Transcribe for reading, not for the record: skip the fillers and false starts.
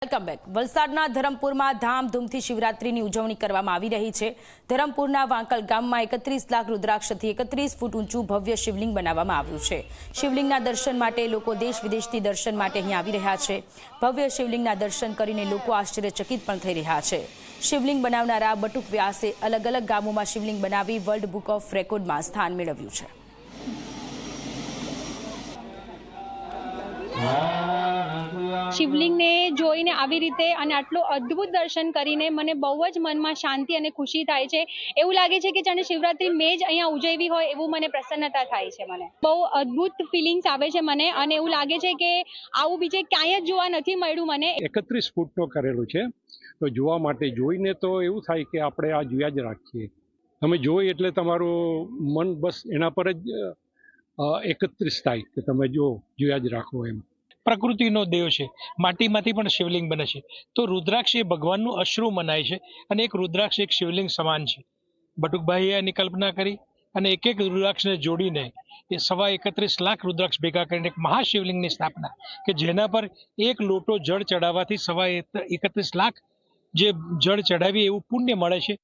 Welcome back. વલસાડના ધરમપુરમાં ધામધૂમથી શિવરાત્રીની ઉજવણી કરવામાં આવી રહી છે। ધરમપુરના વાંકલ ગામમાં 31 લાખ રુદ્રાક્ષથી 31 ફૂટ ઊંચું ભવ્ય શિવલિંગ બનાવવામાં આવ્યું છે। શિવલિંગના દર્શન માટે લોકો દેશ વિદેશથી દર્શન માટે અહીં આવી રહ્યા છે। ભવ્ય શિવલિંગના દર્શન કરીને લોકો આશ્ચર્યચકિત પણ થઈ રહ્યા છે। શિવલિંગ બનાવનારા બટુક વ્યાસે અલગ અલગ ગામોમાં શિવલિંગ બનાવી વર્લ્ડ બુક ઓફ રેકોર્ડમાં સ્થાન મેળવ્યું છે। શિવલિંગને જોઈને આવી રીતે અને આટલું અદ્ભુત દર્શન કરીને મને બહુ જ મનમાં શાંતિ અને ખુશી થાય છે। એવું લાગે છે કે જાણે શિવરાત્રી મેં જ અહીંયા ઉજવી હોય એવું મને પ્રસન્નતા થાય છે। મને બહુ અદ્ભુત ફિલિંગ્સ આવે છે મને અને એવું લાગે છે કે આવું બીજે ક્યાંય જ જોવા નથી મળ્યું મને। 31 ફૂટનો કરેલું છે તો જોવા માટે જોઈને તો એવું થાય કે આપણે આ જોયા જ રાખીએ। તમે જોઈ એટલે તમારું મન બસ એના પર જ 31 થાય કે તમે જોયા જ રાખો એમ। પ્રકૃતિનો દેવ છે, માટીમાંથી પણ શિવલિંગ બને છે તો રુદ્રાક્ષ એ ભગવાનનું અશ્રુ મનાય છે અને એક રુદ્રાક્ષ એક શિવલિંગ સમાન છે। બટુકભાઈએ એની કલ્પના કરી અને એક એક રુદ્રાક્ષને જોડીને એ 31 લાખ રુદ્રાક્ષ ભેગા કરીને એક મહાશિવલિંગની સ્થાપના કે જેના પર એક લોટો જળ ચડાવવાથી 31 લાખ જે જળ ચડાવીએ એવું પુણ્ય મળે છે।